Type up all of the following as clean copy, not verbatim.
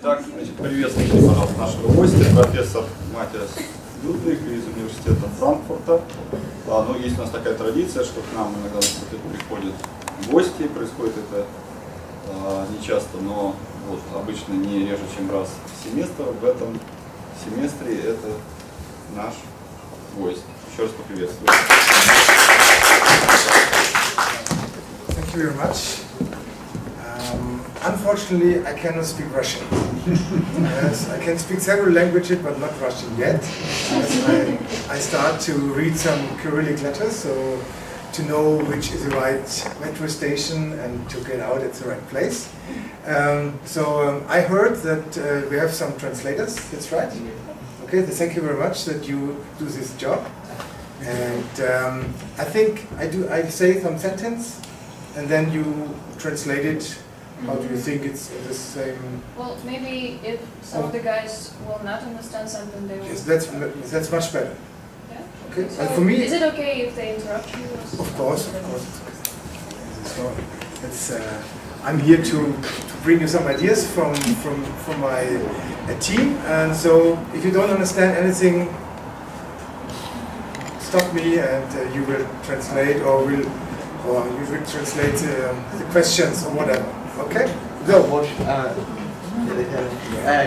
Итак, приветствуйте, пожалуйста, нашего гостя, профессор Матиаса Людвига из университета Франкфурта. Ну, есть у нас такая традиция, что к нам иногда приходят гости, происходит это нечасто, но вот, обычно не реже, чем раз в семестр. В этом семестре это наш гость. Еще раз поприветствую. Thank you very much. Unfortunately, I cannot speak Russian. Yes, I can speak several languages, but not Russian yet. I start to read some Cyrillic letters, so to know which is the right metro station and to get out at the right place. I heard that we have some translators. That's right. Okay. Thank you very much that you do this job. And I think I say some sentence, and then you translate it. How do you think it's the same? Well, maybe if some of the guys will not understand something, they will. Yes, that's much better. Yeah. Okay. So And for me, is it okay if they interrupt you? of course. So it's I'm here to bring you some ideas from my team, and so if you don't understand anything, stop me and you will translate or you will translate the questions or whatever. Okay? Go.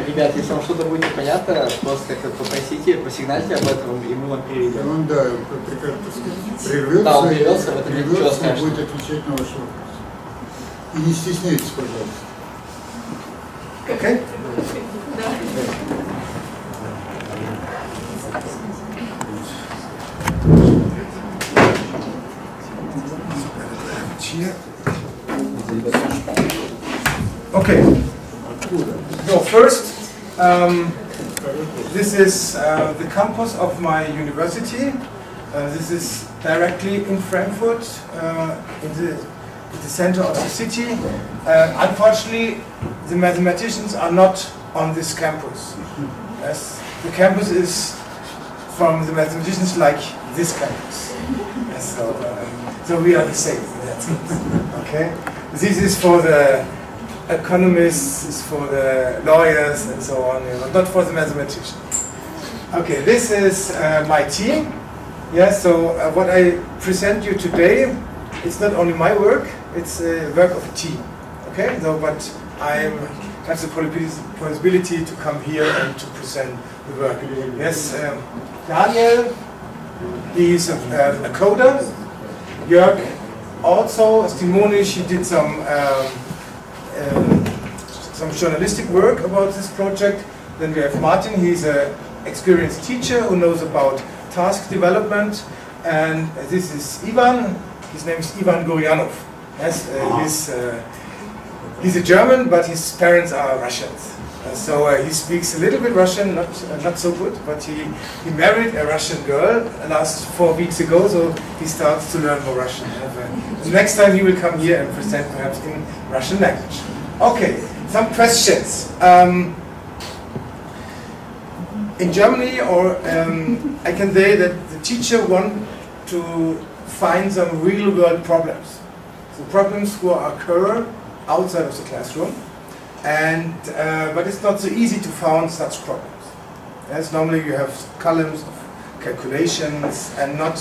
Ребят, если вам что-то будет непонятно, просто как-то попросите, посигнальте об этом, и мы вам переведем. Он, да, прервется, да, он прервется, в этом ничего и страшного. будет отвечать на ваши вопросы. И не стесняйтесь, пожалуйста. Okay? Okay. So first, this is the campus of my university. This is directly in Frankfurt, in the center of the city. Unfortunately, the mathematicians are not on this campus. Yes, the campus is from the mathematicians like this campus. Yes, so we are the same. That's it. Okay. This is for the economists, is for the lawyers, and so on. Not for the mathematicians. Okay. This is my team. Yes. So what I present you today, it's not only my work. It's a work of a team. Okay. So, but I have the possibility to come here and to present the work. Yes. Daniel, he's a coder. Jörg also, Simone, she did some journalistic work about this project. Then we have Martin, he's an experienced teacher who knows about task development. And this is Ivan, his name is Ivan Goryanov. Yes, he's a German, but his parents are Russians. So he speaks a little bit Russian, not so good, but he married a Russian girl last 4 weeks ago, so he starts to learn more Russian. Next time he will come here and present perhaps in Russian language. Okay, some questions. In Germany, or I can say that the teacher wants to find some real-world problems. So problems who occur outside of the classroom. But it's not so easy to find such problems. Yes, normally you have columns of calculations and not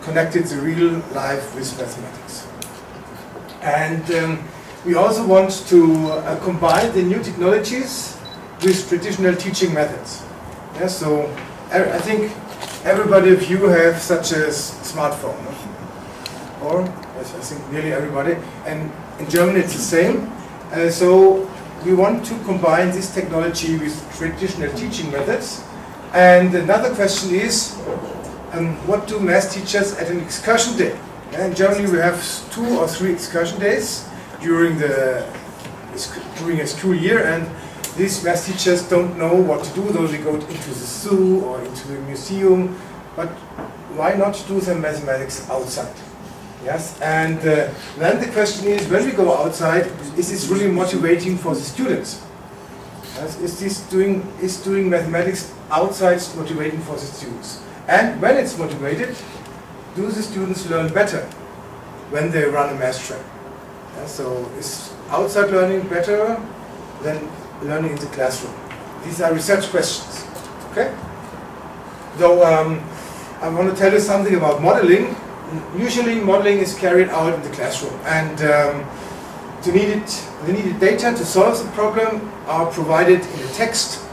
connected the real life with mathematics. And we also want to combine the new technologies with traditional teaching methods. Yes, so I think everybody of you have such a smartphone, no? Or yes, I think nearly everybody. And in Germany it's the same. So we want to combine this technology with traditional teaching methods. And another question is, what do math teachers at an excursion day? In Germany we have 2 or 3 excursion days during a school year, and these math teachers don't know what to do, though they go into the zoo or into the museum. But why not do the mathematics outside? Yes, and then the question is, when we go outside, is this really motivating for the students? Yes, is doing mathematics outside motivating for the students? And when it's motivated, do the students learn better when they run a math track? Yes, so is outside learning better than learning in the classroom. These are research questions. Okay? So I want to tell you something about modeling. Usually modeling is carried out in the classroom, and the needed data to solve the problem are provided in a text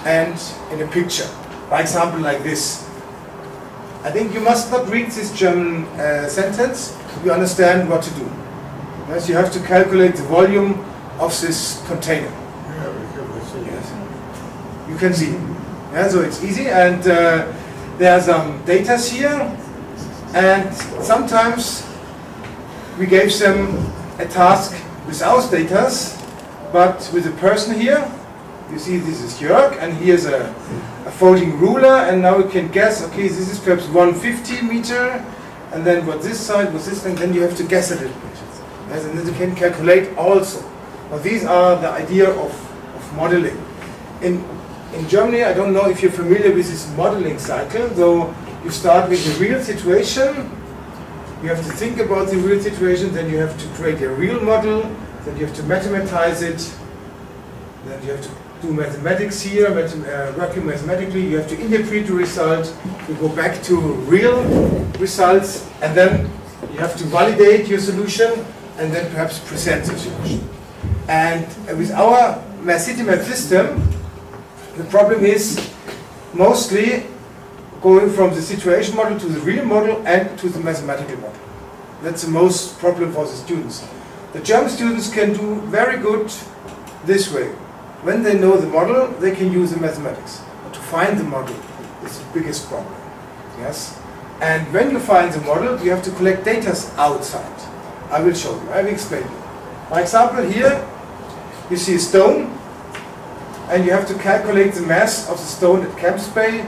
and in a picture. For example, like this. I think you must not read this German sentence if you understand what to do. Yes, you have to calculate the volume of this container. Yeah, we have the same. Yes. You can see. Yeah, so it's easy, and there are some data here, and sometimes we gave them a task without data, but with a person here. You see, this is Jörg, and here's a folding ruler, and now we can guess, okay, this is perhaps 150 meter, and then what this side was this, and then you have to guess a little bit. Yes, and then you can calculate also. Now these are the idea of modeling. In Germany, I don't know if you're familiar with this modeling cycle, though you start with a real situation, you have to think about the real situation, then you have to create a real model, then you have to mathematize it, then you have to do mathematics here, working mathematically, you have to interpret the result, you go back to real results, and then you have to validate your solution, and then perhaps present the solution. And with our MathCityMap system, the problem is mostly going from the situation model to the real model and to the mathematical model. That's the most problem for the students. The German students can do very good this way. When they know the model, they can use the mathematics. But to find the model is the biggest problem. Yes? And when you find the model, you have to collect data outside. I will show you. I will explain you. For example, here you see a stone, and you have to calculate the mass of the stone at Camps Bay.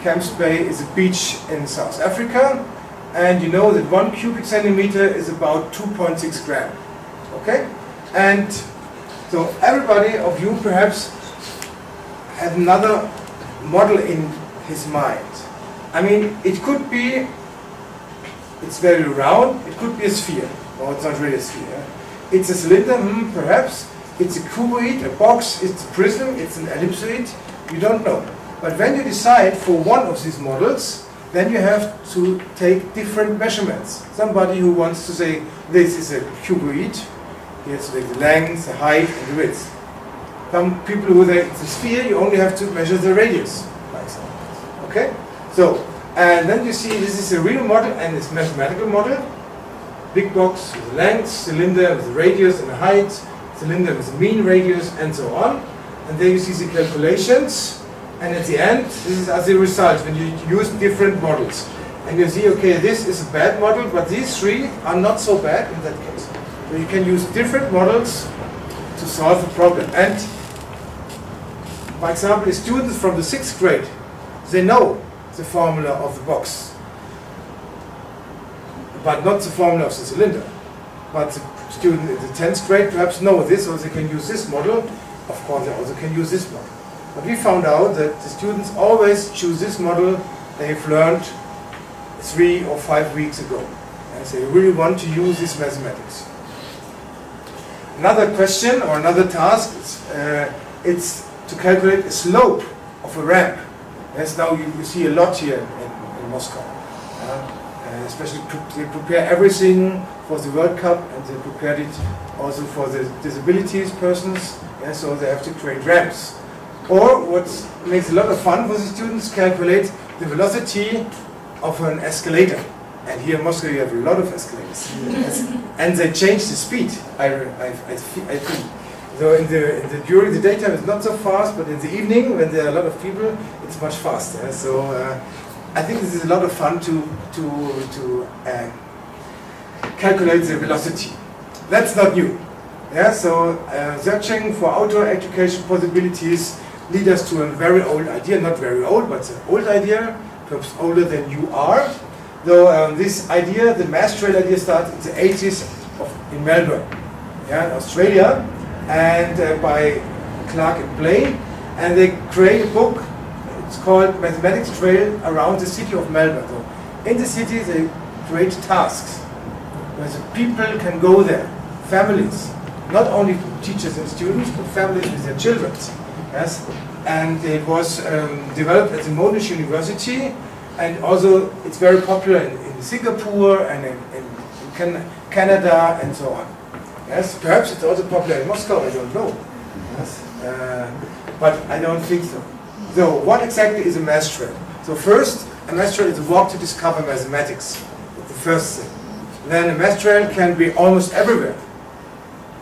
Camps Bay is a beach in South Africa, and you know that 1 cubic centimeter is about 2.6 grams. Okay? And so everybody of you perhaps had another model in his mind. I mean, it could be, it's very round, it could be a sphere. No, it's not really a sphere. It's a cylinder, perhaps. It's a cuboid, a box, it's a prism, it's an ellipsoid. You don't know. But when you decide for one of these models, then you have to take different measurements. Somebody who wants to say, this is a cuboid, he has to take the length, the height, and the width. Some people who say it's a sphere, you only have to measure the radius, for example. Okay? So, and then you see this is a real model and this mathematical model. Big box with the length, cylinder with the radius and the height, cylinder with the mean radius, and so on. And there you see the calculations. And at the end, this are the results when you use different models. And you see, okay, this is a bad model, but these three are not so bad in that case. So you can use different models to solve the problem. And, for example, the students from the 6th grade, they know the formula of the box, but not the formula of the cylinder. But the student in the 10th grade perhaps know this, or they can use this model. Of course, they also can use this model. But we found out that the students always choose this model they've learned 3 or 5 weeks ago. And they really want to use this mathematics. Another question or another task it's to calculate a slope of a ramp. Yes, now you see a lot here in Moscow. Especially they prepare everything for the World Cup, and they prepared it also for the disabilities persons. Yeah, so they have to create ramps. Or what makes a lot of fun for the students, calculate the velocity of an escalator. And here in Moscow you have a lot of escalators. And they change the speed, I think. So during the daytime it's not so fast, but in the evening when there are a lot of people, it's much faster. So I think this is a lot of fun to calculate the velocity. That's not new. Yeah, so searching for outdoor education possibilities lead us to a very old idea, not very old, but an old idea, perhaps older than you are. Though this idea, the mass trail idea, started in the 80s in Melbourne, yeah, in Australia, and by Clark and Blaine, and they create a book. It's called Mathematics Trail around the city of Melbourne. So in the city, they create tasks where the people can go there, families, not only teachers and students, but families with their children. Yes, and it was developed at the Monash University, and also it's very popular in Singapore and in Canada and so on. Yes, perhaps it's also popular in Moscow. I don't know. Yes, but I don't think so. So, what exactly is a math trail? So first, a math trail is a walk to discover mathematics. That's the first thing. Then a math trail can be almost everywhere.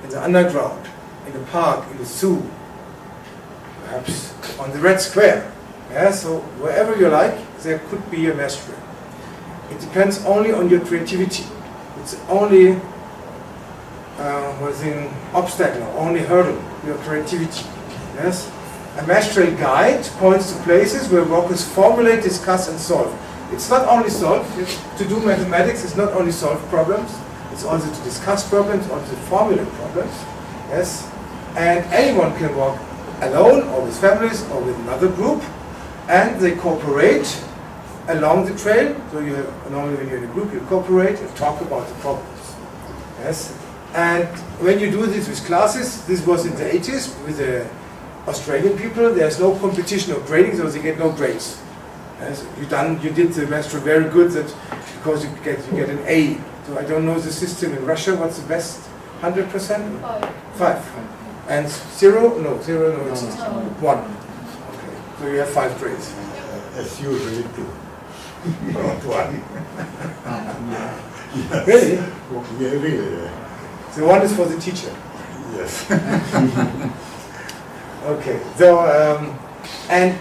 In the underground, in the park, in the zoo, perhaps on the Red Square. Yeah, so wherever you like, there could be a math trail. It depends only on your creativity. It's only obstacle, only hurdle, your creativity. Yes? A math trail guide points to places where workers formulate, discuss and solve. It's not only solve, to do mathematics is not only solve problems, it's also to discuss problems, also to formulate problems. Yes? And anyone can walk alone or with families or with another group, and they cooperate along the trail. So you have, normally when you're in a group, you cooperate and talk about the problems. Yes? And when you do this with classes, this was in the 80s with the Australian people, there's no competition or grading, so they get no grades. Yes? You did the master very good, that because you get an A. So I don't know the system in Russia, what's the best? 100%? 5. And 0? No, 0, no, it's 1. Okay, so you have 5 grades. As usually too. Not 1. Yes. Really? Yeah, really. The 1 is for the teacher. Yes. Okay, so, and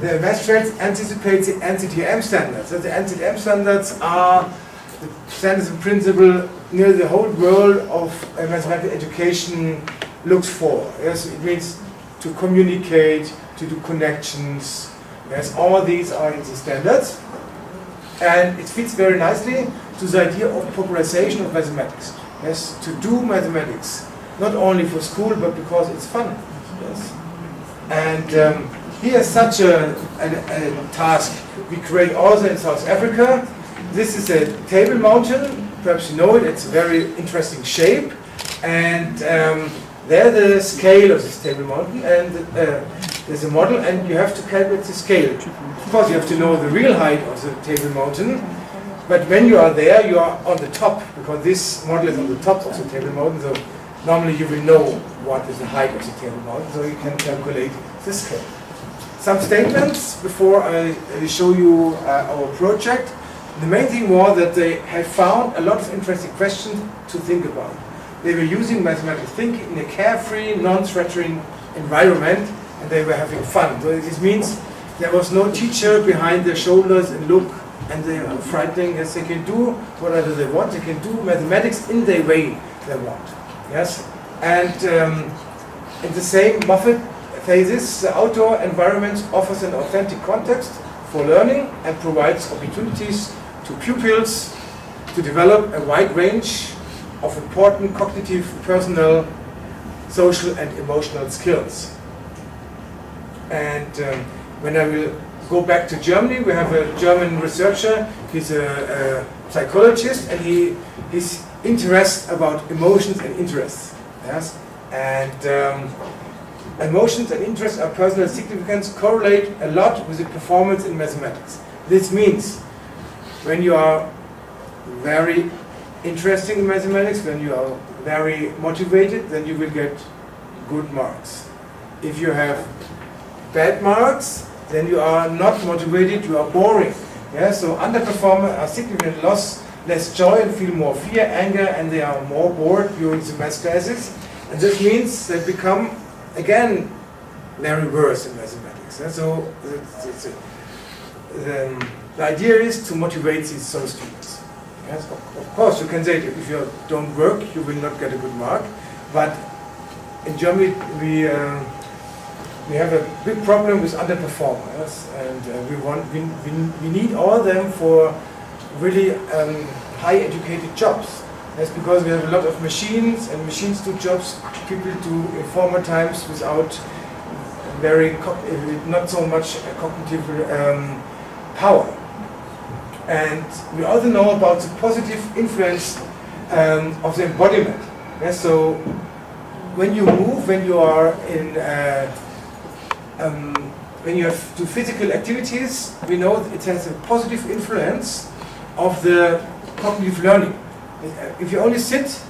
the math trails anticipate the NCTM standards. So the NCTM standards are the standards in principle nearly the whole world of mathematical education looks for. Yes, it means to communicate, to do connections. Yes, all these are in the standards. And it fits very nicely to the idea of popularization of mathematics. Yes, to do mathematics, not only for school, but because it's fun. Yes. And here's such a task we create also in South Africa. This is a table mountain. Perhaps you know it. It's a very interesting shape. And there's the scale of this table mountain. And there's a model, and you have to calculate the scale. Of course, you have to know the real height of the table mountain. But when you are there, you are on the top, because this model is on the top of the table mountain. So normally you will know what is the height of the table mountain, so you can calculate the scale. Some statements before I show you our project. The main thing was that they have found a lot of interesting questions to think about. They were using mathematical thinking in a carefree, non-threatening environment, and they were having fun. So this means there was no teacher behind their shoulders and look, and they are frightening. Yes, they can do whatever they want. They can do mathematics in the way they want. Yes, and in the same Moffat thesis, the outdoor environment offers an authentic context for learning and provides opportunities to pupils to develop a wide range of important cognitive, personal, social and emotional skills. And when I will go back to Germany, we have a German researcher. He's a psychologist, and his interest about emotions and interests. Yes, and emotions and interests are personal significance correlate a lot with the performance in mathematics. This means when you are very interested in mathematics, when you are very motivated, then you will get good marks. If you have bad marks, then you are not motivated, you are boring. Yeah? So underperformers are significantly less joy and feel more fear, anger, and they are more bored during the math classes. And this means they become, again, very worse in mathematics. Yeah? So the idea is to motivate these students. Yes? Of course, you can say if you don't work, you will not get a good mark. But in Germany, we have a big problem with underperformers, and we need all of them for really high educated jobs. That's because we have a lot of machines, and machines do jobs people do in former times without not so much cognitive power. And we also know about the positive influence of the embodiment. Yes, so when you move, when you are in, when you have to physical activities, we know that it has a positive influence of the cognitive learning. If you only sit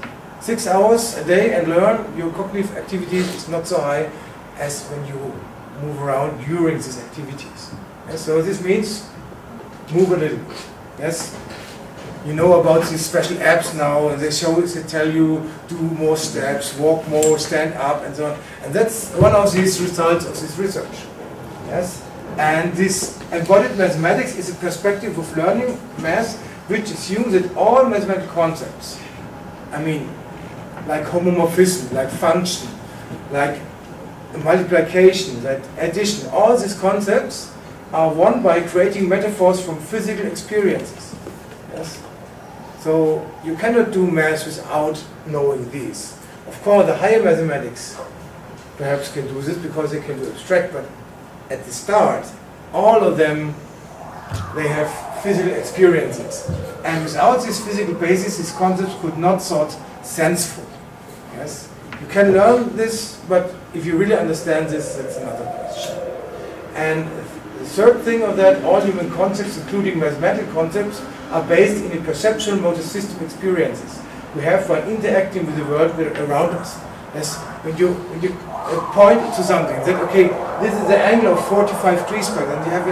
6 hours a day and learn, your cognitive activity is not so high as when you move around during these activities. Yes, so this means move a little bit. Yes, you know about these special apps now, and they tell you do more steps, walk more, stand up, and so on. And that's one of these results of this research. Yes, and this embodied mathematics is a perspective of learning math which assumes that all mathematical concepts, I mean, like homomorphism, like function, like multiplication, like addition, all these concepts are won by creating metaphors from physical experiences. Yes? So you cannot do math without knowing these. Of course, the higher mathematics perhaps can do this because they can do abstract, but at the start, all of them, they have physical experiences. And without this physical basis, these concepts could not sort senseful. Yes? You can learn this, but if you really understand this, that's another question. And the third thing of that, all human concepts, including mathematical concepts, are based in a perceptual motor system experiences we have while interacting with the world around us. Yes? When you point to something, that okay, this is the angle of 45 degrees, and you have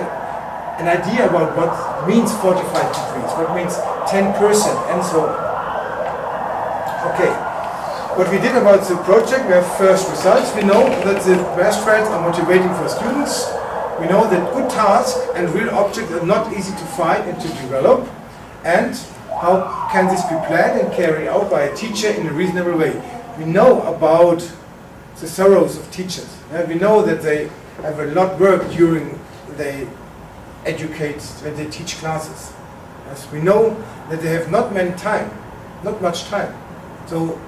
an idea about what means 45 degrees, what means 10%, and so on. Okay, what we did about the project, we have first results. We know that the math trails are motivating for students. We know that good tasks and real objects are not easy to find and to develop. And how can this be planned and carried out by a teacher in a reasonable way? We know about the sorrows of teachers. We know that they have a lot of work during they educate, when they teach classes. Yes, we know that they have not much time. So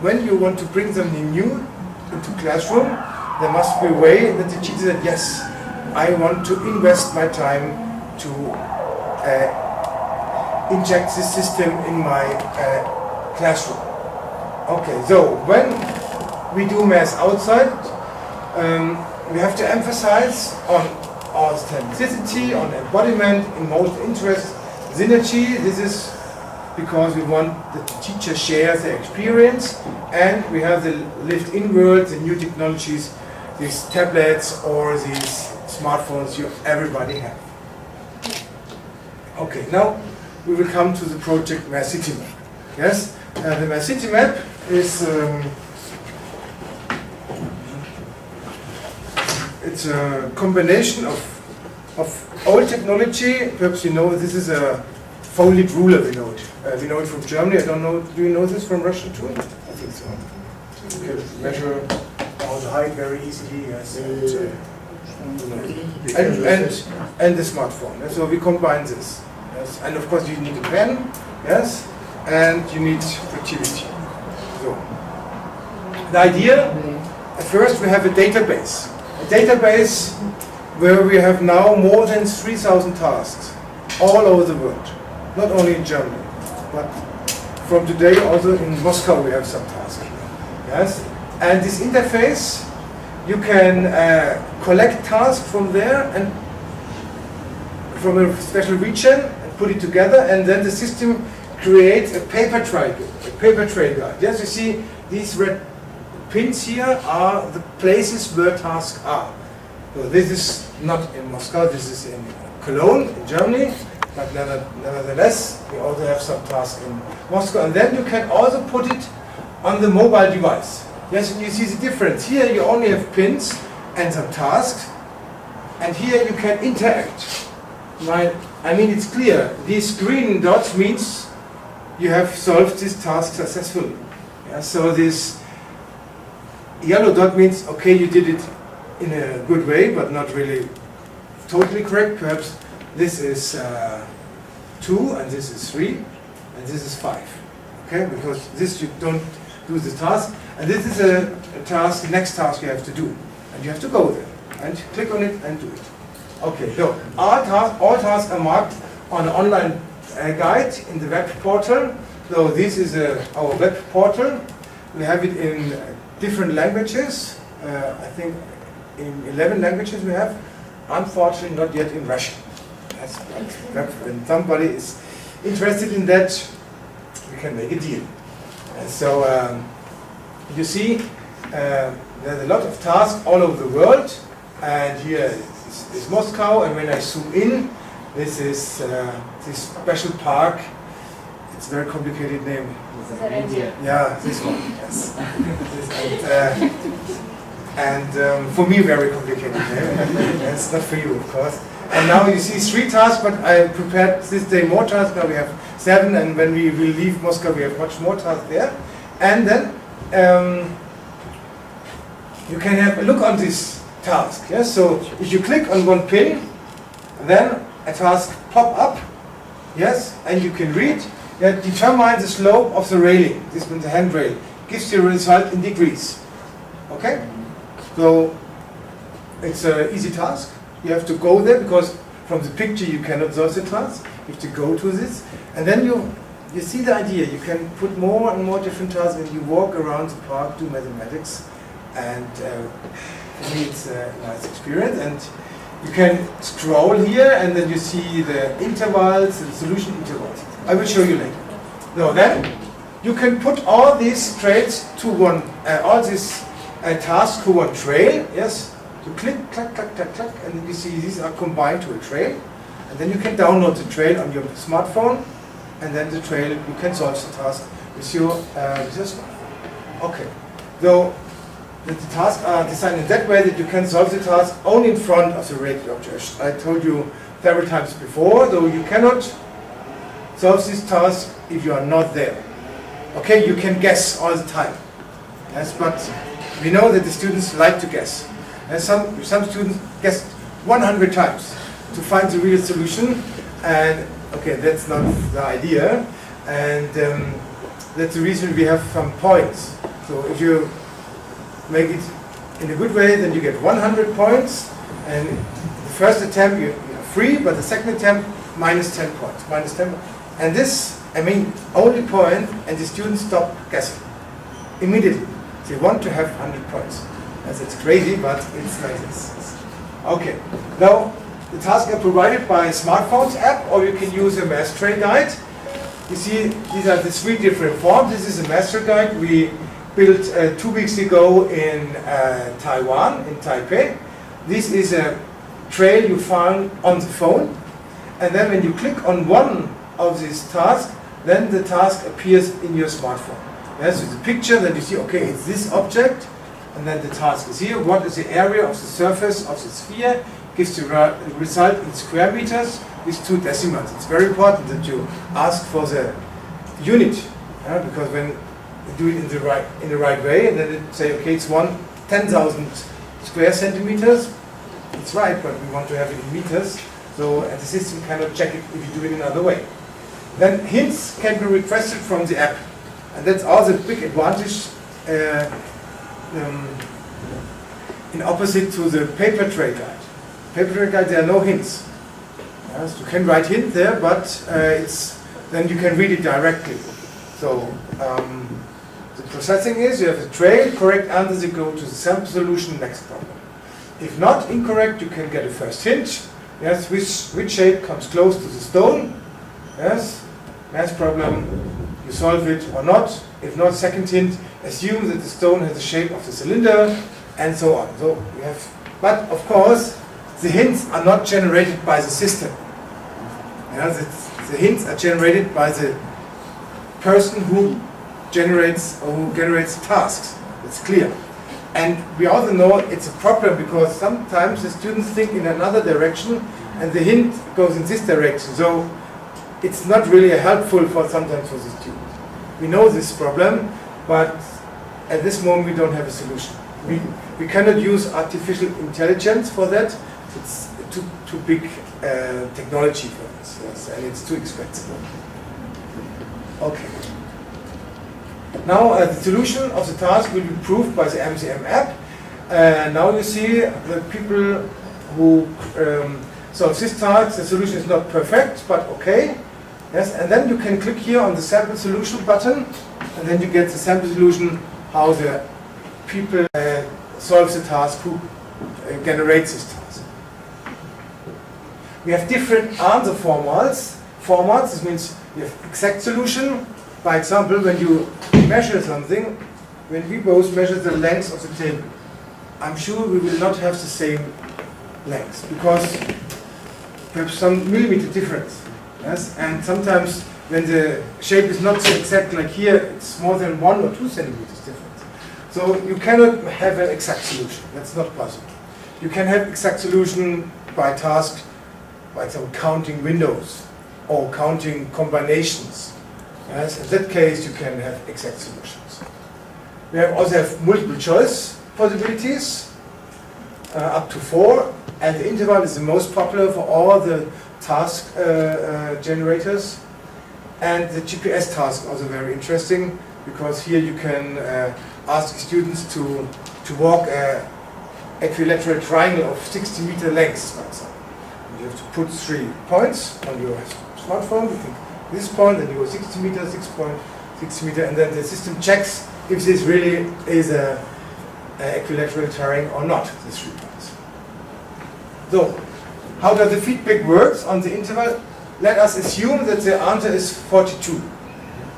when you want to bring something new into classroom, there must be a way that the teacher said, yes, I want to invest my time to inject this system in my classroom. Okay, so when we do math outside, we have to emphasize on authenticity, on embodiment, in most interest, synergy. This is because we want the teacher shares their experience, and we have the lived-in world, the new technologies, these tablets or these smartphones everybody have. Okay, now we will come to the project MathCityMap. Yes, the MathCityMap is it's a combination of old technology. Perhaps you know this is a folded ruler. We know it from Germany. I don't know. Do you know this from Russia too? I think so. You can measure all the height very easily. Yes. And the smartphone. Yes? So we combine this. Yes. And of course you need a pen. Yes. And you need creativity. So the idea. At first we have a database. A database where we have now more than 3,000 tasks all over the world. Not only in Germany, but from today also in Moscow we have some tasks. Yes, and this interface, you can collect tasks from there and from a special region and put it together, and then the system creates a paper trail guide. Yes, you see these red pins here are the places where tasks are. So this is not in Moscow, this is in Cologne, in Germany. But nevertheless, we also have some tasks in Moscow. And then you can also put it on the mobile device. Yes, and you see the difference. Here you only have pins and some tasks. And here you can interact. Right? I mean, it's clear. These green dots means you have solved this task successfully. Yeah, so this yellow dot means, okay, you did it in a good way, but not really totally correct. Perhaps this is 2, and this is 3, and this is 5. Okay, because this you don't do the task, and this is a task, the next task you have to do, and you have to go there and click on it and do it. Okay, so all tasks are marked on an online guide in the web portal. So this is our web portal, We have it in different languages. I think in 11 languages we have. Unfortunately, not yet in Russian. But when somebody is interested in that, we can make a deal. And so you see, there's a lot of tasks all over the world. And here is Moscow. And when I zoom in, this is this special park. It's a very complicated name. India. Yeah, this one, yes. For me, very complicated name. It's not for you, of course. And now you see 3 tasks, but I prepared this day more tasks. Now we have 7, and when we will leave Moscow, we have much more tasks there. And then you can have a look on this task. Yes. So if you click on one pin, then a task pop up. Yes, and you can read. That determines the slope of the railing. This means the handrail. Gives you a result in degrees. Okay? So it's an easy task. You have to go there because from the picture you cannot solve the task. You have to go to this. And then you see the idea. You can put more and more different tasks and you walk around the park, do mathematics. And for me it's a nice experience. And you can scroll here and then you see the intervals, the solution intervals. I will show you later. So then you can put all these trails to one, all these tasks to one trail. Yes, you click, clack, clack, clack, clack, and then you see these are combined to a trail. And then you can download the trail on your smartphone, and then the trail you can solve the task with your smartphone. Okay. So the tasks are designed in that way that you can solve the task only in front of the rated object. I told you several times before, though you cannot solve this task if you are not there. Okay, you can guess all the time. Yes, but we know that the students like to guess. And some students guessed 100 times to find the real solution. And okay, that's not the idea. And that's the reason we have some points. So if you make it in a good way, then you get 100 points. And the first attempt you're free, but the second attempt minus 10 points. Minus 10 points. And this, I mean, only point, and the students stop guessing immediately. They want to have 100 points. As it's crazy, but it's like this. Okay. Now, the tasks are provided by a smartphones app, or you can use a master guide. You see, these are the 3 different forms. This is a master guide we built 2 weeks ago in Taiwan, in Taipei. This is a trail you found on the phone, and then when you click on one of these tasks, then the task appears in your smartphone. Yes, with the picture, then you see, okay, it's this object, and then the task is here. What is the area of the surface of the sphere? Gives you a result in square meters with 2 decimals. It's very important that you ask for the unit, because when you do it in the right way, and then it say, okay, it's 10,000 square centimeters. It's right, but we want to have it in meters, so the system cannot check it if you do it another way. Then hints can be requested from the app, and that's also a big advantage in opposite to the paper trail guide. Paper trail guide, there are no hints. Yes, you can write hint there, but then you can read it directly. So the processing is you have the trail, correct answers, you go to the sample solution, next problem. If not incorrect, you can get a first hint. Yes, which shape comes close to the stone. Yes, math problem, you solve it or not. If not, second hint, assume that the stone has the shape of the cylinder, and so on. So we have, but of course, the hints are not generated by the system. Yeah, the hints are generated by the person who generates tasks. It's clear. And we also know it's a problem because sometimes the students think in another direction and the hint goes in this direction. So it's not really helpful sometimes for the students. We know this problem, but at this moment we don't have a solution. We cannot use artificial intelligence for that. It's too big technology for this, yes, and it's too expensive. Okay. Now the solution of the task will be proved by the MCM app. Now you see the people who solve this task, the solution is not perfect, but okay. Yes, and then you can click here on the sample solution button, and then you get the sample solution how the people solve the task, who generates this task. We have different answer formats. This means you have exact solution. By example, when you measure something, when we both measure the length of the table, I'm sure we will not have the same length because perhaps some millimeter difference. Yes, and sometimes when the shape is not so exact like here, it's more than 1 or 2 centimeters difference. So you cannot have an exact solution. That's not possible. You can have exact solution by task, by example, counting windows or counting combinations. Yes, in that case, you can have exact solutions. We also have multiple choice possibilities, up to 4, and the interval is the most popular for all the task generators. And the GPS task is also very interesting because here you can ask students to walk an equilateral triangle of 60-meter length, for example. You have to put 3 points on your smartphone. You think this point, then you go 60 meters, 6 point, 60 meter, and then the system checks if this really is a equilateral triangle or not, these 3 points. So, how does the feedback work on the interval? Let us assume that the answer is 42.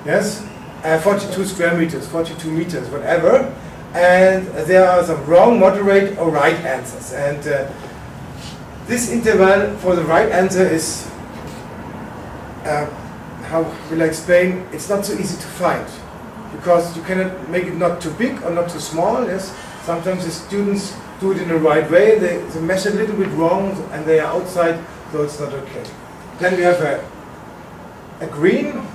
Yes? 42 square meters, 42 meters, whatever. And there are some wrong, moderate, or right answers. And this interval for the right answer is, how will I explain? It's not so easy to find. Because you cannot make it not too big or not too small. Yes? Sometimes the students do it in the right way. They measure a little bit wrong and they are outside, so it's not okay. Then we have a green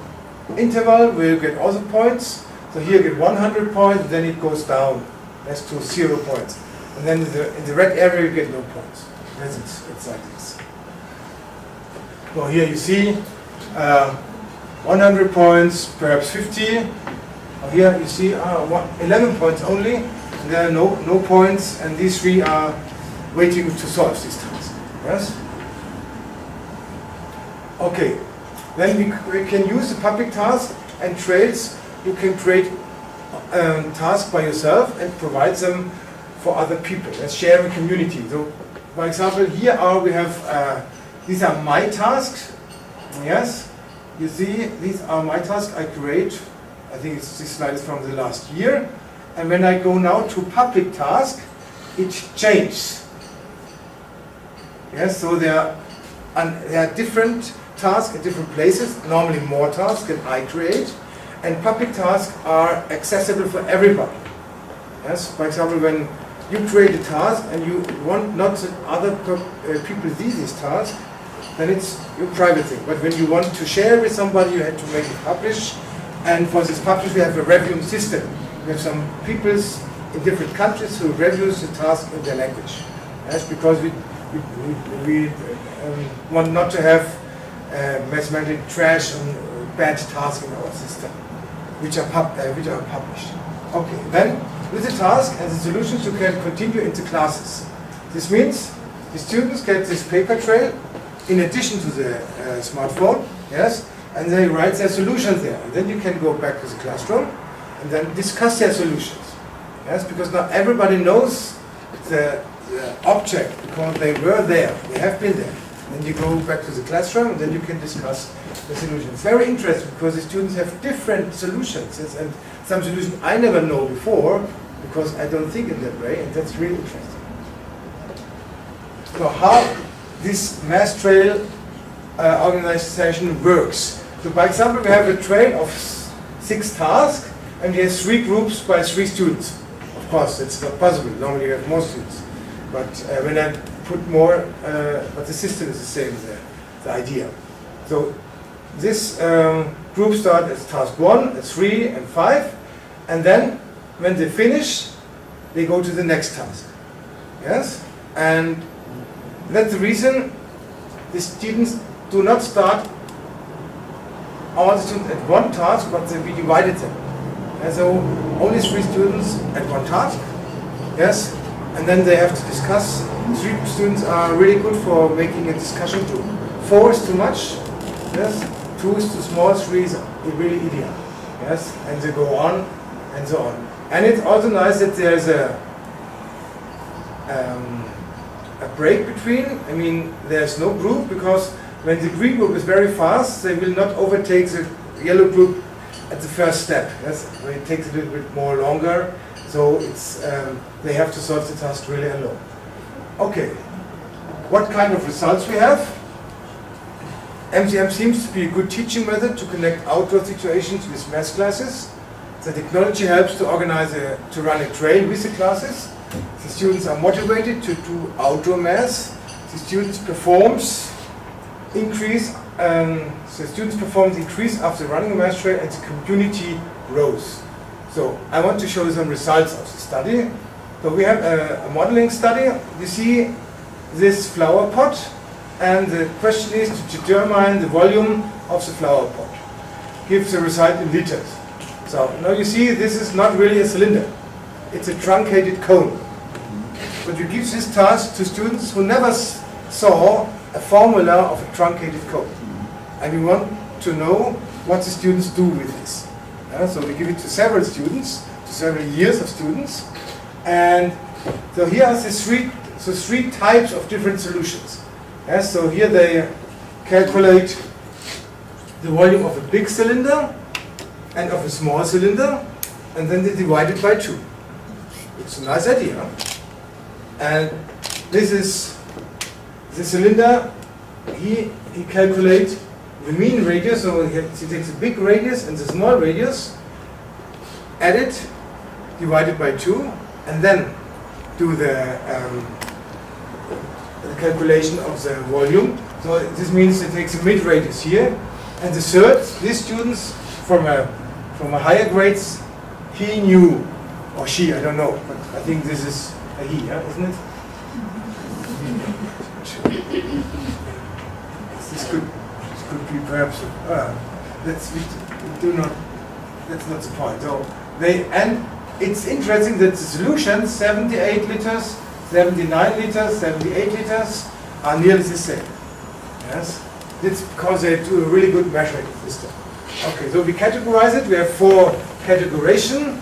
interval where you get also points. So here you get 100 points, and then it goes down as to 0 points. And then in the red area you get no points. Yes, it's like this. So here you see 100 points, perhaps 50. Here you see 11 points only. And there are no points, and these 3 are waiting to solve this task. Yes? Okay, then we can use the public task and trails. You can create tasks by yourself and provide them for other people. Let's share a community. So, for example, here we have these are my tasks. Yes, you see, these are my tasks I create. I think this slide is from the last year. And when I go now to public task, it changes. Yes, so there are different tasks at different places, normally more tasks than I create, and public tasks are accessible for everybody. Yes, for example, when you create a task and you want not that other people see this task, then it's your private thing. But when you want to share with somebody, you have to make it publish, and for this publish we have a reviewing system. We have some people in different countries who reviews the task in their language. Yes, because we want not to have mathematical trash and bad tasks in our system, which are published. Okay, then with the task and the solutions you can continue into classes. This means the students get this paper trail in addition to the smartphone, yes, and they write their solutions there. And then you can go back to the classroom and then discuss their solutions. Yes, because not everybody knows the object because they were there, they have been there. Then you go back to the classroom and then you can discuss the solution. It's very interesting because the students have different solutions, yes, and some solutions I never know before because I don't think in that way, and that's really interesting. So how this math trail organization works. So by example, we have a trail of 6 tasks and we have 3 groups by 3 students. Of course, that's not possible. Normally you have more students. But when I put more, but the system is the same, the idea. So this group start as task 1, 3 and 5, and then when they finish, they go to the next task. Yes? And that's the reason the students do not start all the students at one task, but we divided them. And so only 3 students at one task. Yes? And then they have to discuss. 3 students are really good for making a discussion group. 4 is too much. Yes. 2 is too small. 3 is really ideal. Yes. And they go on and so on. And it's also nice that there's a break between. I mean, there's no group, because when the green group is very fast, they will not overtake the yellow group at the first step. Yes, it takes a little bit more longer, so it's they have to solve the task really alone. Okay, what kind of results we have? MCM seems to be a good teaching method to connect outdoor situations with math classes. The technology helps to organize to run a trail with the classes. The students are motivated to do outdoor math. The students' performance increase after running a math trail, and the community grows. So I want to show you some results of the study. So we have a modeling study. You see this flower pot, and the question is to determine the volume of the flower pot. Give the result in liters. So now you see this is not really a cylinder. It's a truncated cone. But you give this task to students who never saw a formula of a truncated cone. And we want to know what the students do with this. So we give it to several students, to several years of students. And so here are the three types of different solutions. So here they calculate the volume of a big cylinder and of a small cylinder, and then they divide it by 2. It's a nice idea. And this is the cylinder. He calculates the mean radius, so he takes the big radius and the small radius, add it, divide it by 2, and then do the calculation of the volume. So this means it takes a mid radius here, and the third, these students from a higher grades, he knew, or she, I don't know, but I think this is a he, isn't it? This could be perhaps. That's not the point. So and it's interesting that the solutions 78 liters, 79 liters, 78 liters are nearly the same. Yes, it's because they do a really good measuring system. Okay, so we categorize it. We have 4 categorization.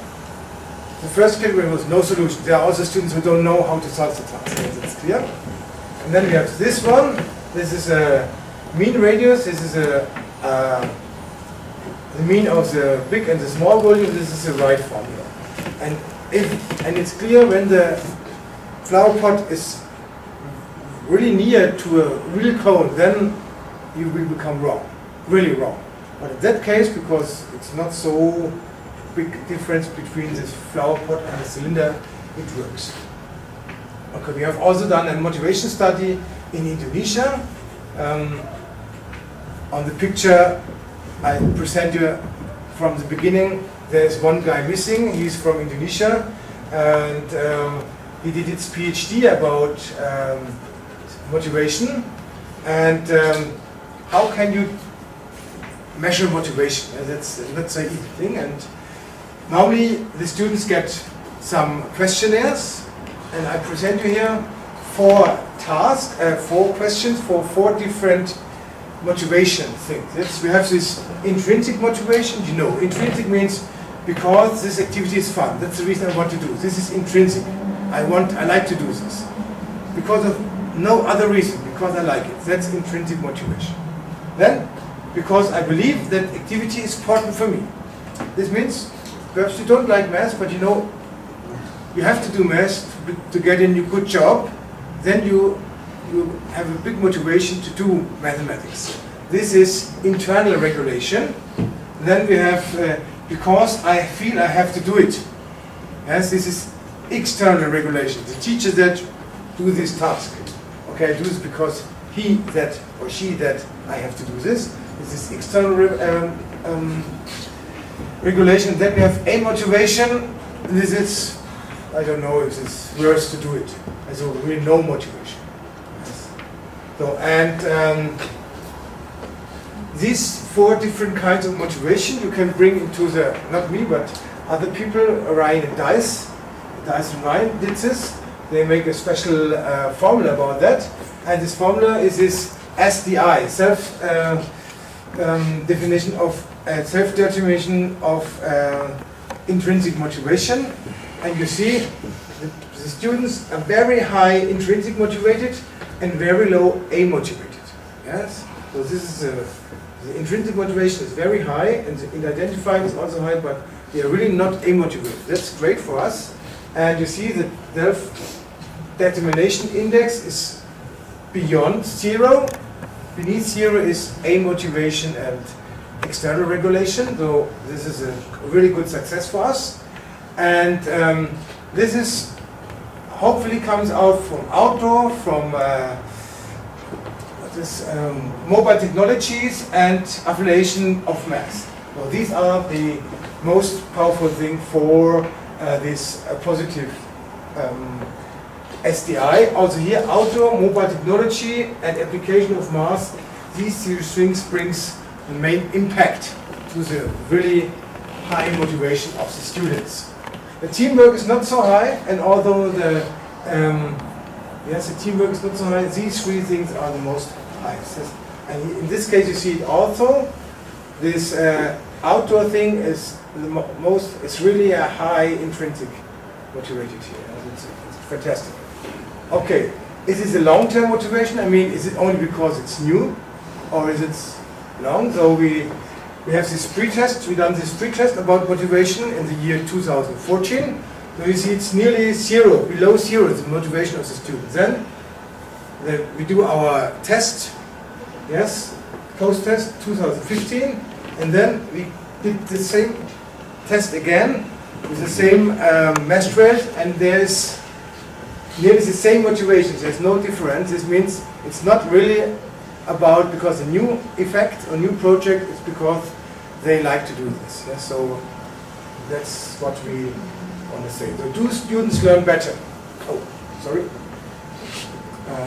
The first category was no solution. There are also students who don't know how to solve the task. That's clear. And then we have this one. This is a mean radius. This is the mean of the big and the small volume. This is the right formula. And it's clear when the flower pot is really near to a real cone, then you will become wrong, really wrong. But in that case, because it's not so big difference between this flower pot and the cylinder, it works. Okay, we have also done a motivation study in Indonesia. On the picture I present you from the beginning, there's one guy missing. He's from Indonesia, and he did his PhD about motivation. And how can you measure motivation? That's not so easy thing. And normally the students get some questionnaires, and I present you here 4 tasks, 4 questions for 4 different motivation things. We have this intrinsic motivation. You know, intrinsic means because this activity is fun. That's the reason I want to do. This is intrinsic. I like to do this because of no other reason. Because I like it. That's intrinsic motivation. Then, because I believe that activity is important for me. This means perhaps you don't like math, but you know you have to do math to get a new good job. Then you have a big motivation to do mathematics. This is internal regulation. Then we have because I feel I have to do it. Yes, this is external regulation. The teacher that do this task. Okay, I do this because he that or she that I have to do this. This is external regulation. Then we have a motivation. This is, I don't know if it's worse to do it. So really no motivation. Yes. So and these 4 different kinds of motivation you can bring into the, not me, but other people. Ryan and Dice and Ryan did this. They make a special formula about that, and this formula is this SDI, self-determination of intrinsic motivation, and you see the students are very high intrinsic motivated and very low A-motivated. Yes, so this is the intrinsic motivation is very high, and the identifying is also high, but they are really not A-motivated. That's great for us, and you see that the determination index is beyond 0. Beneath 0 is A-motivation and external regulation, so this is a really good success for us. And this is hopefully comes out from outdoor, from mobile technologies and affiliation of math. So these are the most powerful thing for this positive SDI. Also here, outdoor, mobile technology and application of math, these three things brings the main impact to the really high motivation of the students. The teamwork is not so high, and although the teamwork is not so high, these three things are the most high. And in this case, you see it also. This outdoor thing is the most. It's really a high intrinsic motivated here. It's fantastic. Okay, is this a long-term motivation? I mean, is it only because it's new, or is it long? So we have this pre-test. We done this pre-test about motivation in the year 2014. So you see, it's nearly 0, below 0, the motivation of the students. Then we do our test, yes, post-test 2015, and then we did the same test again with the same math trails, and there's nearly the same motivation. There's no difference. This means it's not really about because a new effect or new project, it's because they like to do this. Yes? So that's what we want to say. So do students learn better? Oh, sorry.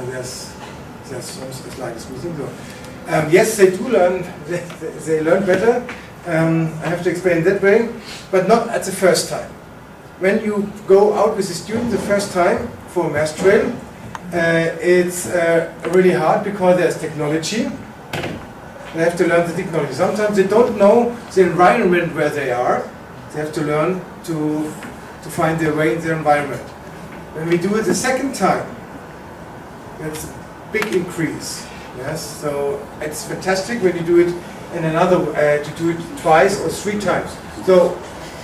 There's some slides missing. So, yes, they do learn. They learn better. I have to explain that way, but not at the first time. When you go out with a student the first time for a math trail, it's really hard because there's technology. They have to learn the technology. Sometimes they don't know the environment where they are. They have to learn to find their way in their environment. When we do it the second time, that's a big increase. Yes, so it's fantastic when you do it in another to do it twice or 3 times. So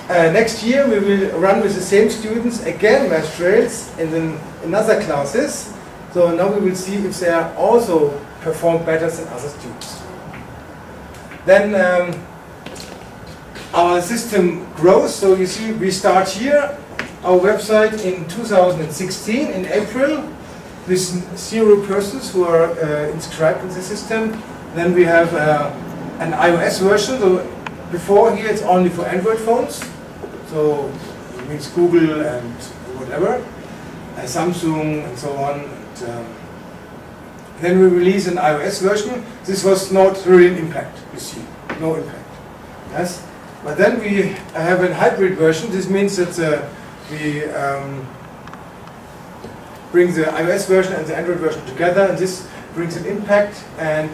next year we will run with the same students again math trails in other classes. So now we will see if they are also perform better than other students. Then our system grows. So you see, we start here our website in 2016 in April with 0 persons who are inscribed in the system. Then we have an iOS version. So before here it's only for Android phones. So it means Google and whatever, Samsung and so on. And, then we release an iOS version. This was not really an impact, you see, no impact. Yes, but then we have a hybrid version. This means that we bring the iOS version and the Android version together, and this brings an impact. And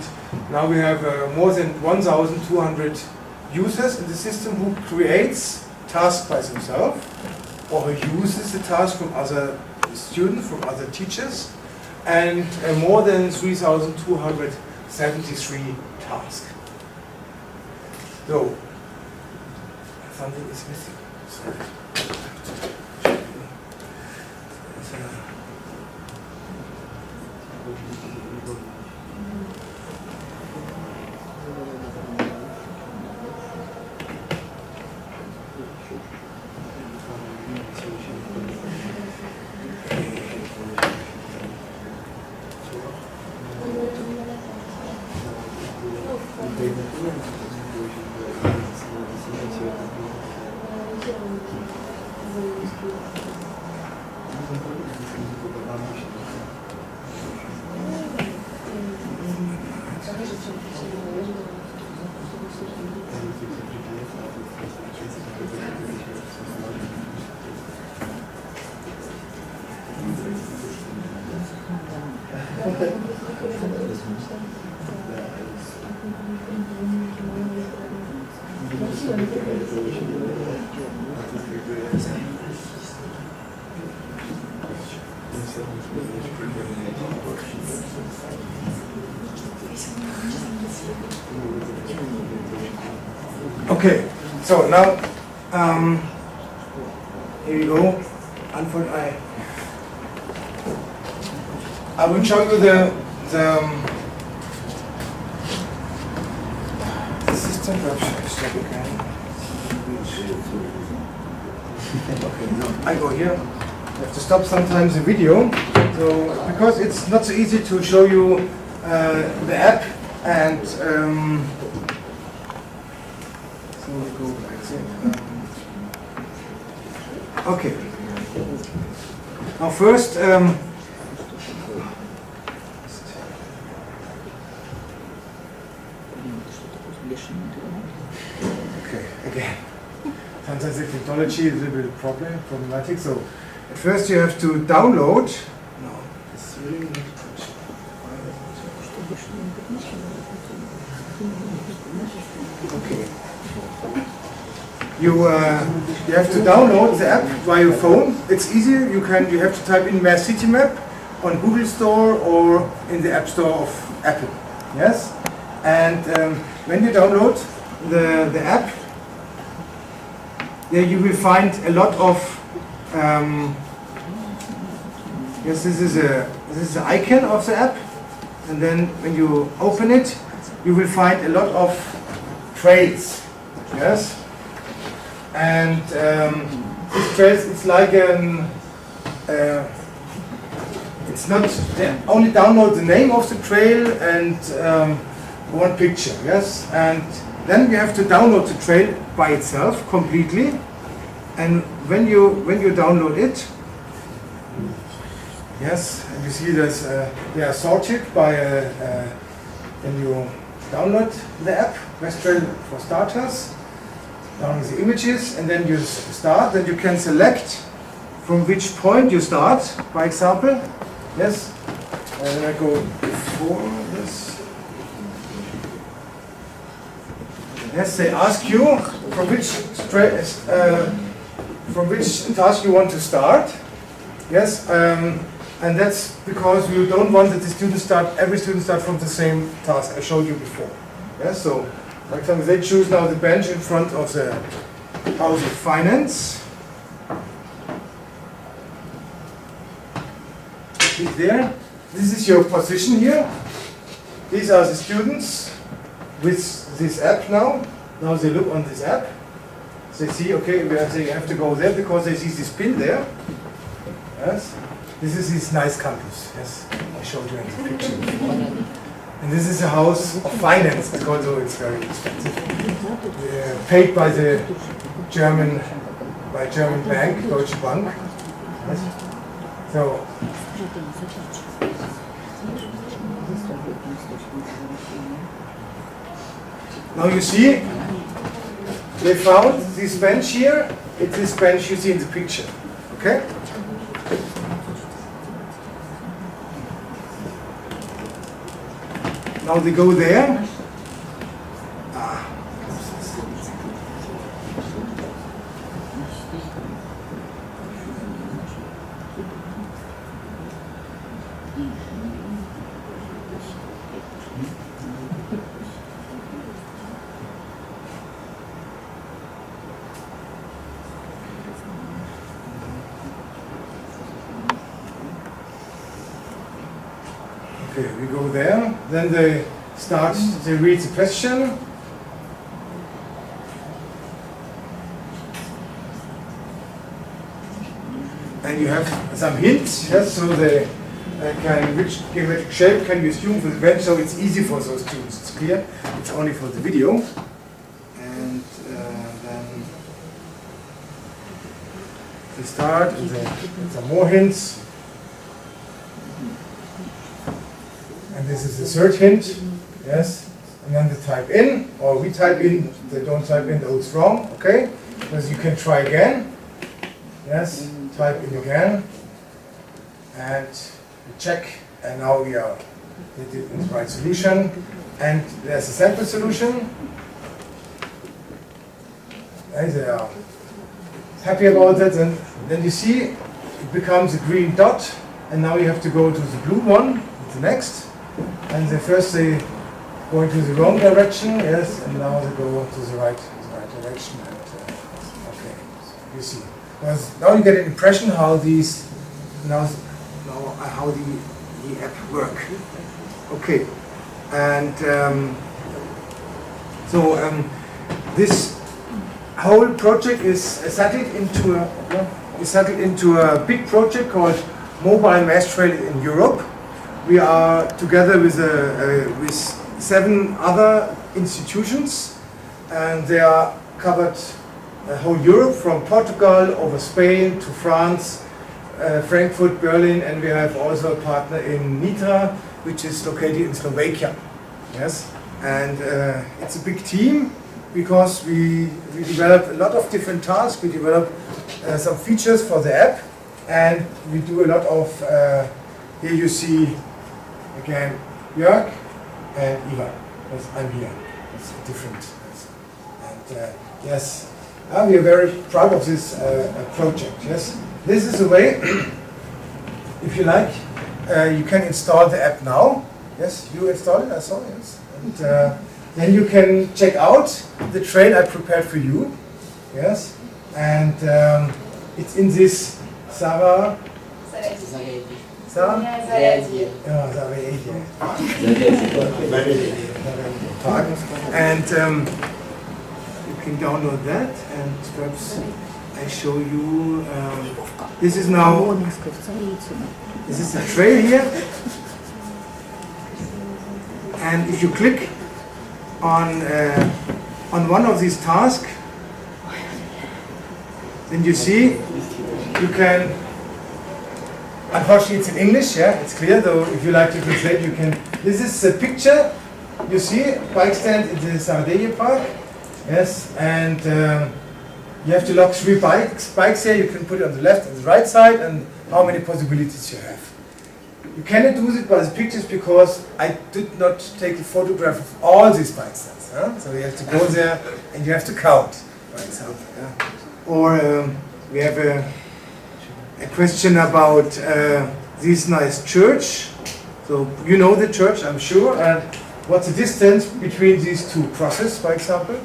now we have more than 1,200 users in the system who creates tasks by themselves, or who uses the task from other students, from other teachers, and more than 3,273 tasks. So, something is missing. Sorry. Okay, so now here you go. I will show you the system. Okay, now I go here. I have to stop sometimes the video, so because it's not so easy to show you the app and so we go like that. Okay. Now first, okay, again. Sometimes the technology is a little bit problematic. So at first you have to download. No, it's really not okay. You have to download the app via your phone. It's easy. You have to type in MathCityMap on Google Store or in the App Store of Apple. Yes, and when you download the app, there you will find a lot of yes, this is the icon of the app, and then when you open it, you will find a lot of trails. Yes, and these trails, it's like it's not only download the name of the trail and one picture. Yes, and then you have to download the trail by itself completely, and when you download it, yes, and you see that they are sorted by when you download the app, West Trail for starters, download the images, and then you start. Then you can select from which point you start. By example, yes, and then I go before this. Yes, they ask you from which task you want to start. Yes, and that's because you don't want that every student start from the same task I showed you before. Yes, so for example, they choose now the bench in front of the House of Finance. Click there. This is your position here. These are the students with this app now. Now they look on this app. They see, okay, they have to go there because they see this pin there. Yes. This is this nice campus. Yes, I showed you in the picture before. And this is a house of finance because it's very expensive. Paid by the German bank, Deutsche Bank. Yes. So. Now you see, they found this bench here. It's this bench you see in the picture. Okay? Now they go there. Okay, we go there. Then they read the question. And you have some hints, yes, so they which geometric shape can you assume for the bench, so it's easy for those students. It's clear, it's only for the video. And then they start, and then some more hints. And this is the third hint, yes. And then they type in, or we type in, they don't type in, oh, it's wrong, okay. Because you can try again, yes, type in again, and we check, and now we did the right solution. And there's a sample solution. And they are happy about that, and then you see it becomes a green dot, and now you have to go to the blue one, the next. And first they go into the wrong direction, yes, and now they go to the right direction and okay, you see. Now you get an impression how these how the app work. Okay, and this whole project is settled into a big project called Mobile Mass Trail in Europe. We are together with 7 other institutions, and they are covered whole Europe, from Portugal over Spain to France, Frankfurt, Berlin, and we have also a partner in Nitra, which is located in Slovakia. Yes, and it's a big team because we develop a lot of different tasks. We develop some features for the app, and we do a lot of. Here you see again Jörg and Ivan. Yes, I'm here. It's different. And yes, we are very proud of this project. Yes, this is the way. If you like, you can install the app now. Yes, you install it. I saw. Yes, and then you can check out the trail I prepared for you. Yes, and it's in this Sarah. And you can download that, and perhaps I show you. This is now. This is the trail here, and if you click on one of these tasks, then you see you can. Unfortunately, it's in English. Yeah, it's clear. Though, if you like to translate, you can. This is a picture. You see bike stand in the Sardinia Park. Yes, and you have to log 3 bikes here. You can put it on the left and the right side, and how many possibilities you have. You cannot do it by the pictures because I did not take a photograph of all these bike stands. Huh? So you have to go there and you have to count, for example. Yeah? Or we have a question about this nice church. So you know the church, I'm sure. And what's the distance between these 2 crosses, for example?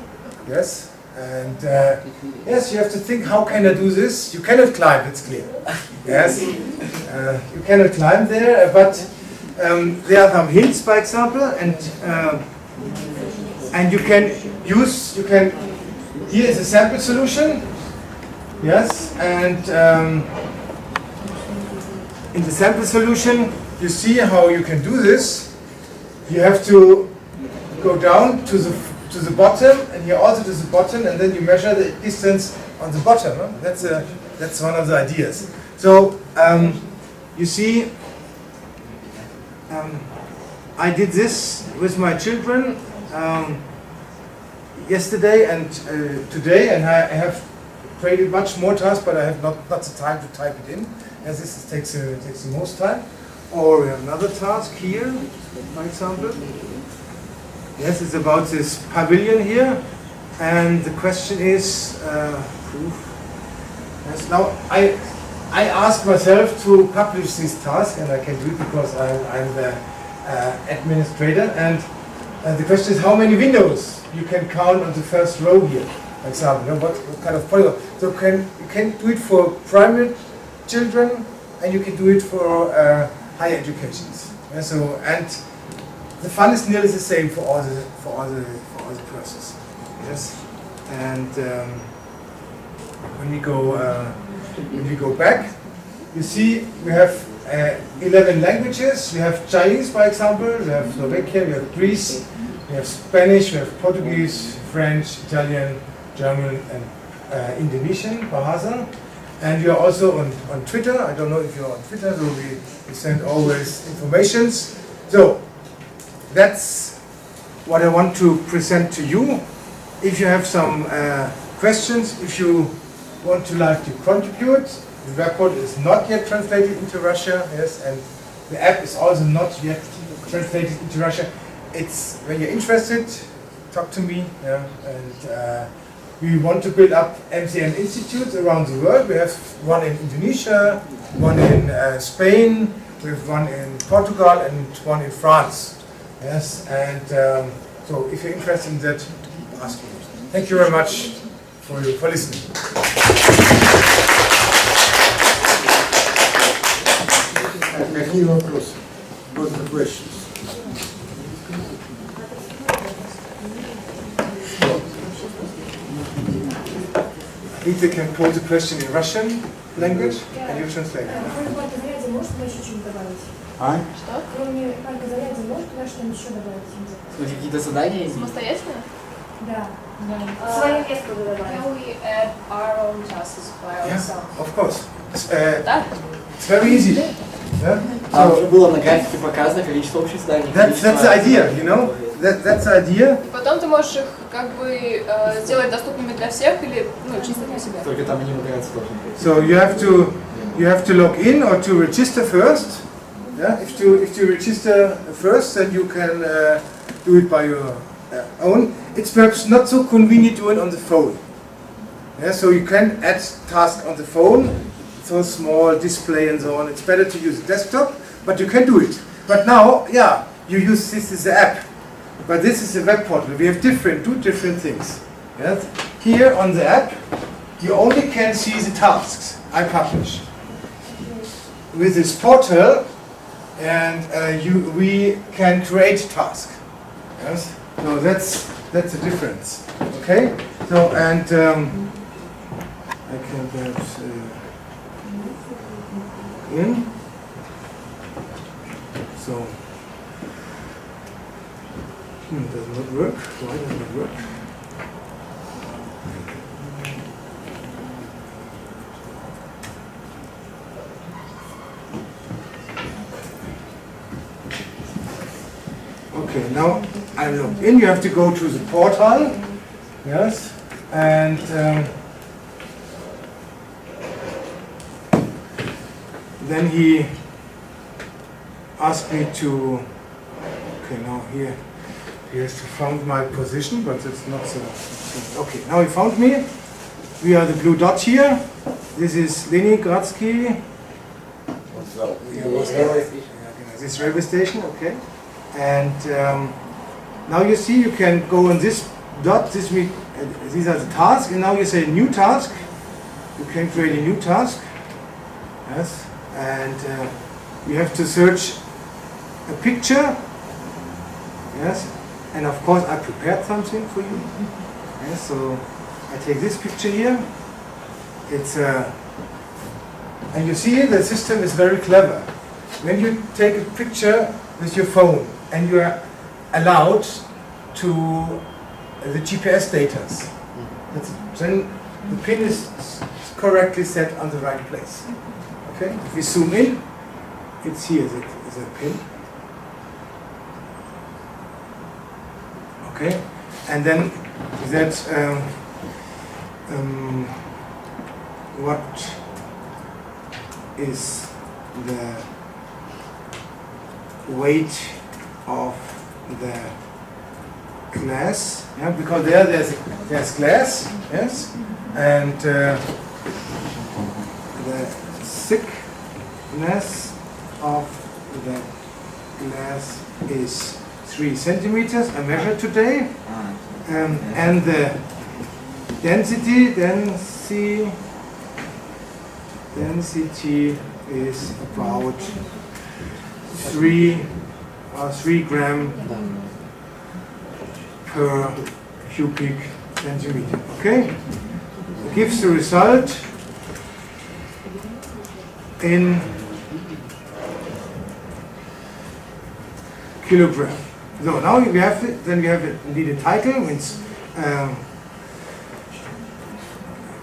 Yes. And yes, you have to think, how can I do this? You cannot climb, it's clear. Yes. You cannot climb there, but there are some hints, for example, and you can use. Here is a sample solution. Yes, and in the sample solution, you see how you can do this. You have to go down to the bottom, and here also to the bottom, and then you measure the distance on the bottom. Huh? That's one of the ideas. So you see, I did this with my children yesterday and today, and I have created much more tasks, but I have not the time to type it in, as this takes the most time. Or we have another task here, for example. Yes, it's about this pavilion here, and the question is proof. Yes, now I asked myself to publish this task, and I can do it because I'm the administrator. And the question is how many windows you can count on the first row here, for example. You know, what kind of polygon? So you can do it for primary children, and you can do it for higher educations. Yeah, so and the fun is nearly the same for all the process. Yes, and when we go back, you see we have 11 languages. We have Chinese, for example. We have Slovakia. We have Greece. We have Spanish. We have Portuguese, French, Italian, German, and Indonesian, Bahasa. And we are also on Twitter. I don't know if you're on Twitter, so we send always informations. So that's what I want to present to you. If you have some questions, if you want to contribute, the report is not yet translated into Russia, yes, and the app is also not yet translated into Russia. It's when you're interested, talk to me, yeah, and we want to build up MCM institutes around the world. We have one in Indonesia, one in Spain, we have one in Portugal, and one in France. Yes, and so if you're interested in that, ask me. Thank you very much. for listening. Какие вопросы? What are the questions? Rita can pose a question in Russian language and you translate. Кроме парка зарядья, может туда еще что-нибудь добавить? А? Что? Кроме парка зарядья, может туда что-нибудь еще добавить? Смотрите, какие-то задания. Самостоятельно? Да. Да. Свое место туда добавить. Can we add our own tasks by Yeah, ourselves? of course. Да? It's very easy. Yeah? Там уже So было на графике показано количество общих заданий. that's the idea, you know. That's the idea. Потом ты можешь их как бы сделать доступными для всех или ну, чисто для себя. Только там они модерации должны быть. So you have to log in or to register first. Yeah, if you register first, then you can do it by your own. It's perhaps not so convenient to do it on the phone. Yeah, so you can add tasks on the phone. So small display and so on. It's better to use a desktop, but you can do it. But now, yeah, you use this as the app. But this is a web portal. We have two different things. Yes? Here on the app, you only can see the tasks I publish. With this portal, and we can create tasks. Yes? So that's the difference. Okay. So and I can perhaps in. So. Does not work. Why does not work? Okay, now I'm logged in. You have to go to the portal. Yes, and then he asked me to. Okay, now here. He has to find my position, but it's not so. Okay, now he found me. We are the blue dot here. This is Leningradsky. This railway station, okay. And now you see you can go on this dot. These are the tasks, and now you say new task. You can create a new task. Yes, and you have to search a picture. Yes. And of course I prepared something for you. Yes, so I take this picture here. It's and you see the system is very clever. When you take a picture with your phone and you are allowed to the GPS data, then the pin is correctly set on the right place. Okay? If we zoom in, it's here the pin. Okay, and then that what is the weight of the glass? Yeah, because there's glass, yes, and the thickness of the glass is 3 centimeters. I measured today, and the density is about 3 gram per cubic centimeter. Okay, it gives the result in kilogram. So now we have it, then we have it, indeed a title, means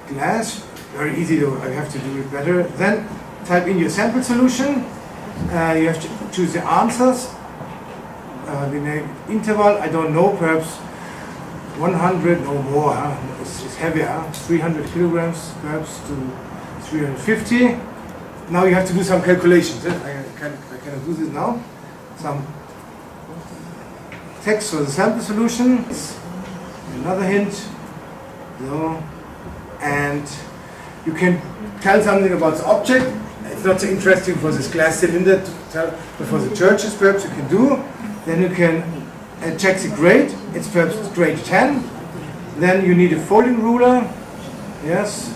glass, very easy though, I have to do it better. Then type in your sample solution, you have to choose the answers, the interval, I don't know, perhaps 100 or more, it's heavier, 300 kilograms perhaps to 350. Now you have to do some calculations, I cannot do this now. Some text for the sample solution, another hint, so, and you can tell something about the object. It's not so interesting for this glass cylinder to tell, but for the churches perhaps you can do. Then you can check the grade, it's perhaps grade 10. Then you need a folding ruler, Yes,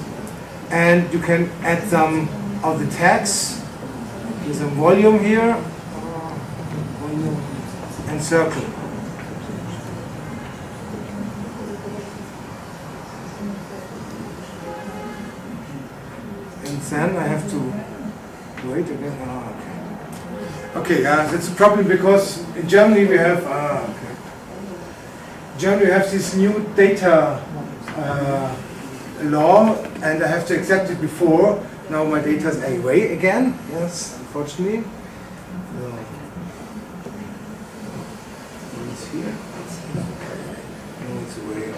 and you can add some of the tags. There's a volume here, volume and circle. And then I have to wait again. Okay, that's a problem because in Germany we have Germany we have this new data law, and I have to accept it before. Now my data is away again. Yes, unfortunately. It's here. No, it's away.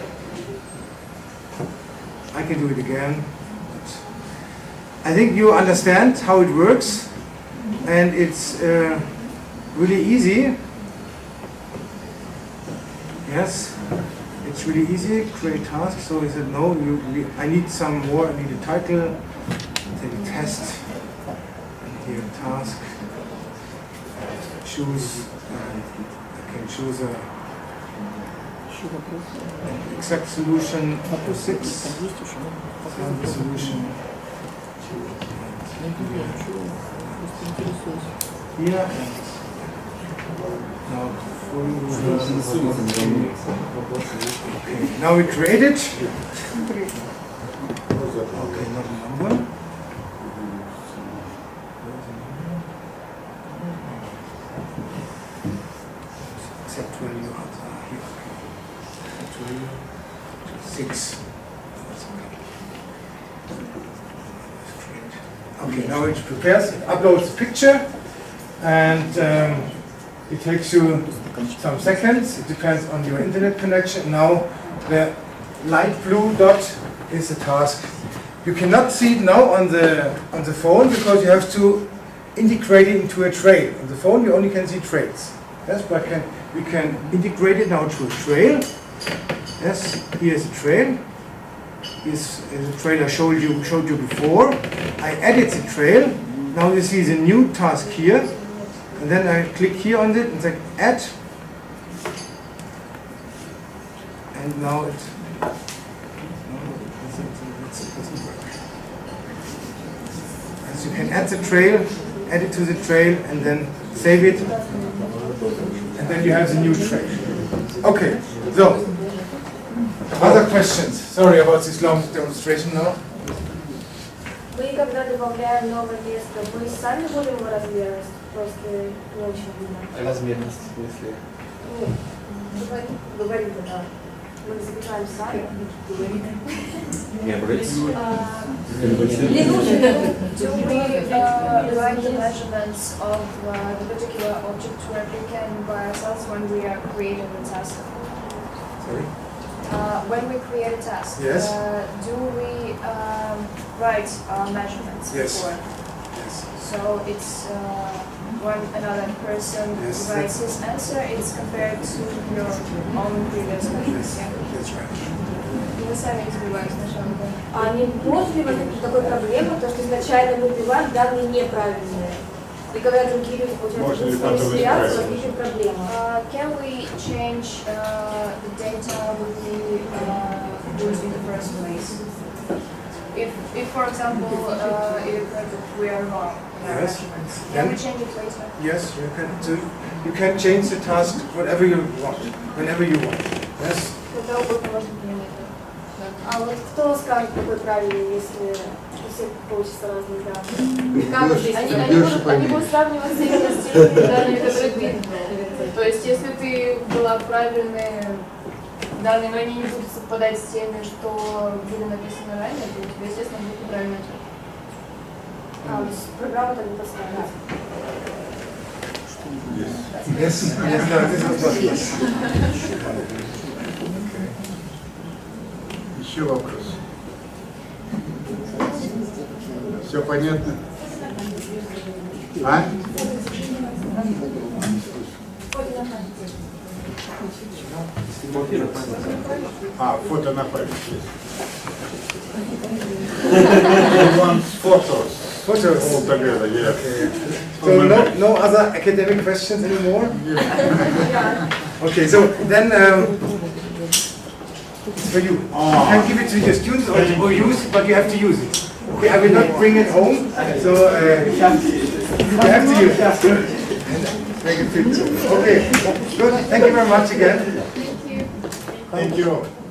I can do it again. I think you understand how it works, and it's really easy. Yes, it's really easy. Create task. So he said, no, I need some more. I need a title. Take a test. And here task. Choose. And I can choose an exact solution up to 6. Solution. Here and now okay, now we create it. Okay, not a number. Except value here. Except value 6. Okay, now it prepares, it uploads the picture, and it takes you some seconds. It depends on your internet connection. Now the light blue dot is the task. You cannot see it now on the phone because you have to integrate it into a trail. On the phone you only can see trails. Yes, but we can integrate it now to a trail. Yes, here's a trail. Is the trail I showed you before. I added the trail. Now you see the new task here, and then I click here on it and say add, and now it doesn't work. As you can add the trail, add it to the trail, and then save it, and then you have the new trail. Okay, so. Other questions? Sorry about this long demonstration now. Мы, когда добавляем новое место, мы сами будем его размерность, просто не очень видно. Размерность, в смысле? Ну, говорит, да. Мы забираем сами. Не обратись. Do we write the measurements of the particular object we're picking by ourselves when we are creating the task? Sorry? When we create a task, yes. Do we write our measurements yes. before? Yes. So it's when another person yes, writes his answer, it's compared to your own previous measurements. Yes, that's right. Мы сами избиваем сначала. А не может ли возникнуть такой проблемы, то что изначально мы вбиваем данные неправильные? И когда другие люди получают смеяться, возникнет проблема. Can we change the data we used in the first place? If for example, if we are wrong in our Yes. measurements, can we change it later? Yes, you can change the task whatever you want, whenever you want. Yes. Когда угодно можно поменять. А вот кто скажет, какой правильный, если у всех получится разные данные? Как Они будут сравниваться именно с теми данными, которые ты видел. То есть, если ты была правильные данные, но они не будут совпадать с теми, что были написаны ранее, то у тебя, естественно, будет неправильный ответ. то есть программа так не подставляет. Yes. Yes. No, this was not yes. Еще вопрос. Все понятно? А? Фото на память есть. He wants photos. Photos. All together, yes. So no other academic questions anymore? Yeah. Okay, so then for you. You can give it to your students or use it, but you have to use it. Okay, I will not bring it home, so you have to use it. Take a picture. Okay, good. Thank you very much again. Thank you. Thank you.